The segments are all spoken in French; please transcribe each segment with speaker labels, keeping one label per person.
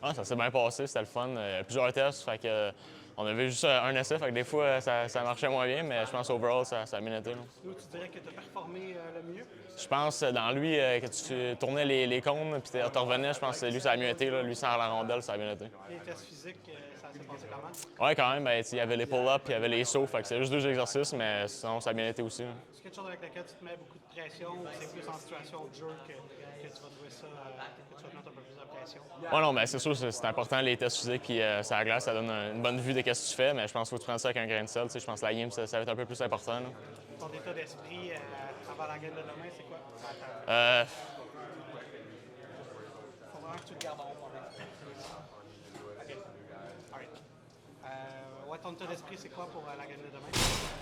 Speaker 1: Ah, ça s'est bien passé, c'était le fun. Plusieurs tests, fait que, on avait juste un essai, fait que des fois ça marchait moins bien, mais je pense overall ça a bien été. Là.
Speaker 2: Où tu dirais que tu as performé le mieux?
Speaker 1: Je pense dans lui que tu tournais les cônes puis tu revenais, je pense que lui ça a mieux été. Là. Lui sans la rondelle, ça a bien été.
Speaker 2: Les tests physiques, ça s'est passé comment?
Speaker 1: Ouais, quand même, ben, il y avait les pull-ups puis il y avait les sauts, fait que c'est juste 2 exercices, mais sinon ça a bien été aussi. Là.
Speaker 2: Est-ce quelque chose avec lequel tu te mets beaucoup de pression ou c'est plus en situation de jeu que tu vas trouver ça, que tu vas te mettre un peu plus de pression?
Speaker 1: Ouais, non, ben, c'est sûr, c'est important les tests physiques puis ça la glace, ça donne une bonne vue de ce que tu fais, mais je pense qu'il faut que tu prennes ça avec un grain de sel. Je pense que la game, ça va être un peu plus important. Là.
Speaker 2: Ton état d'esprit avant la game de demain, c'est quoi?
Speaker 1: Euh,
Speaker 2: Faut vraiment que tu le gardes en haut. OK. All right. Ouais, ton état d'esprit, c'est quoi pour la game de demain?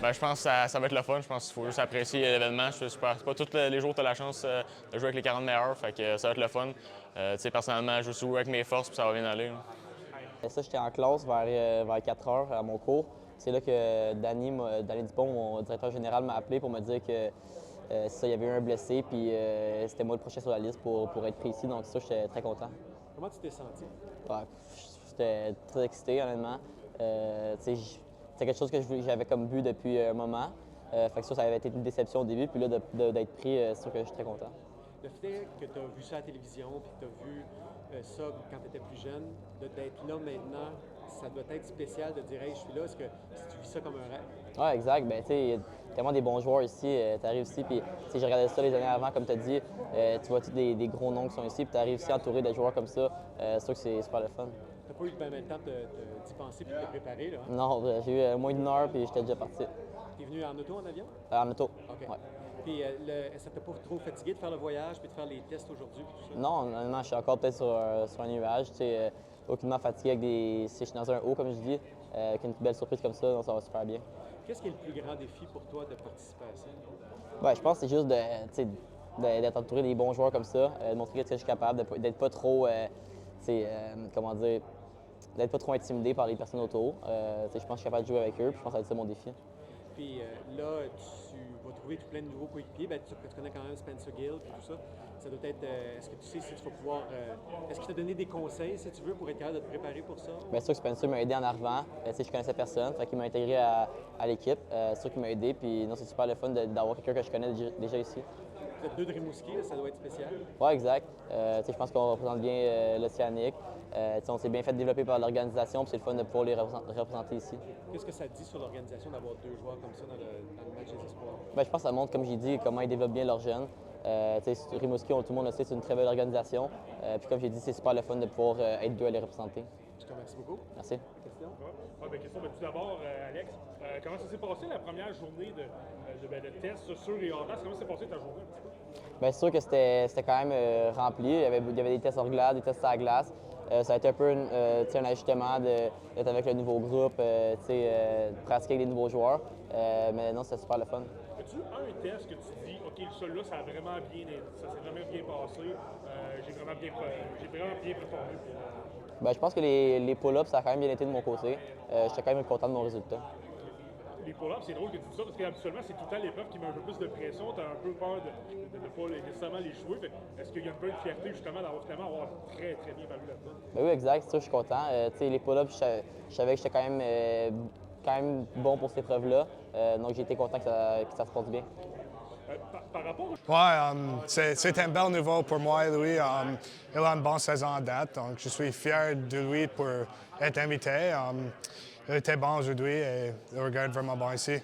Speaker 1: Ben, je pense que ça va être le fun. Je pense qu'il faut juste apprécier l'événement. C'est pas tous les jours que tu as la chance de jouer avec les 40 meilleurs. Fait que ça va être le fun. Personnellement, je joue souvent avec mes forces puis ça va bien aller. Là.
Speaker 3: Ça, j'étais en classe vers 4 heures à mon cours. C'est là que Danny Dupont, mon directeur général, m'a appelé pour me dire que il y avait eu un blessé, puis c'était moi le prochain sur la liste pour être pris ici. Donc ça, j'étais très content.
Speaker 4: Comment tu t'es senti?
Speaker 3: Ouais, j'étais très excité, honnêtement. C'est quelque chose que j'avais comme but depuis un moment. Fait que ça avait été une déception au début, puis là, d'être pris, c'est sûr que je suis très content.
Speaker 4: Le fait que tu as vu ça à la télévision, puis que tu as vu ça quand tu étais plus jeune, d'être là maintenant, ça doit être spécial de dire « Hey, je suis là », est-ce que tu vis ça comme un rêve?
Speaker 3: Oui, exact. Ben, il y a tellement des bons joueurs ici. Tu arrives ici, puis j'ai regardé ça les années avant, comme tu as dit. Tu vois tous des gros noms qui sont ici, puis tu arrives ici entouré de joueurs comme ça. C'est sûr que c'est super le fun.
Speaker 4: Tu n'as pas eu bien le temps d'y penser et de te préparer, là? Hein?
Speaker 3: Non, j'ai eu moins d'une heure, puis j'étais déjà parti.
Speaker 4: Tu es venu en auto, en avion?
Speaker 3: En auto.
Speaker 4: OK.
Speaker 3: Ouais.
Speaker 4: Puis ça t'a pas trop fatigué de faire le voyage puis de faire les tests aujourd'hui et tout ça?
Speaker 3: Non, honnêtement, je suis encore peut-être sur un nuage. Aucunement fatigué si je suis dans un haut, comme je dis. Avec une belle surprise comme ça, ça va super bien.
Speaker 4: Qu'est-ce qui est le plus grand défi pour toi de participer à ça?
Speaker 3: Ouais, je pense que c'est juste d'être entouré des bons joueurs comme ça, de montrer que je suis capable, d'être pas trop, comment dire, d'être pas trop intimidé par les personnes autour. Je pense que je suis capable de jouer avec eux, puis je pense que ça va être ça mon défi.
Speaker 4: Puis là, tu vas trouver tout plein de nouveaux coéquipiers. Ben, tu connais quand même Spencer Gill et tout ça. Ça doit être. Est-ce que tu sais si tu vas pouvoir. Est-ce qu'il t'a donné des conseils, si tu veux, pour être capable de te préparer pour ça?
Speaker 3: Bien sûr que Spencer m'a aidé en arrivant. Je connaissais personne, fait qu'il m'a intégré à l'équipe. C'est sûr qu'il m'a aidé, puis non, c'est super le fun d'avoir quelqu'un que je connais déjà ici.
Speaker 4: Vous êtes deux de Rimouski, là, ça doit être spécial.
Speaker 3: Oui, exact. Je pense qu'on représente bien l'Océanique. On s'est bien fait développer par l'organisation, puis c'est le fun de pouvoir les représenter ici.
Speaker 4: Qu'est-ce que ça te dit sur l'organisation d'avoir deux joueurs comme ça dans le match des espoirs?
Speaker 3: Bien, je pense que ça montre, comme j'ai dit, comment ils développent bien leurs jeunes. Rimouski, tout le monde le sait, c'est une très belle organisation. Puis comme j'ai dit, c'est super le fun de pouvoir être deux à les représenter.
Speaker 4: Je te remercie beaucoup.
Speaker 3: Merci.
Speaker 4: Question?
Speaker 5: Question. Tout d'abord, Alex, comment ça s'est passé la première journée de test sur et hors glace? Comment s'est passée ta journée un petit peu?
Speaker 3: Bien, c'est sûr que c'était quand même rempli. Il y avait des tests hors glace, des tests à la glace. Ça a été un peu un ajustement d'être avec le nouveau groupe, de pratiquer avec des nouveaux joueurs. Mais non, c'était super le fun.
Speaker 5: As-tu un test que tu te dis, OK, celui-là, ça s'est vraiment bien passé, j'ai vraiment bien performé?
Speaker 3: Bien, je pense que les pull-ups, ça a quand même bien été de mon côté. J'étais quand même content de mon résultat.
Speaker 5: Les pull-ups, c'est drôle que tu dis ça parce qu'habituellement, c'est tout le temps l'épreuve qui met un peu plus de pression. Tu as un peu peur de ne pas nécessairement les jouer. Est-ce qu'il y a un peu de fierté justement d'avoir finalement très, très bien paru là-dedans?
Speaker 3: Ben oui, exact. Ça, je suis content. Les pull-ups, je savais que j'étais quand même bon pour cette épreuve-là. Donc, j'ai été content que ça se passe bien.
Speaker 5: Par rapport au...
Speaker 6: C'est un bel niveau pour moi, lui. Il a une bonne saison en date, donc je suis fier de lui pour être invité. Il était bon aujourd'hui et il regarde vraiment bon ici.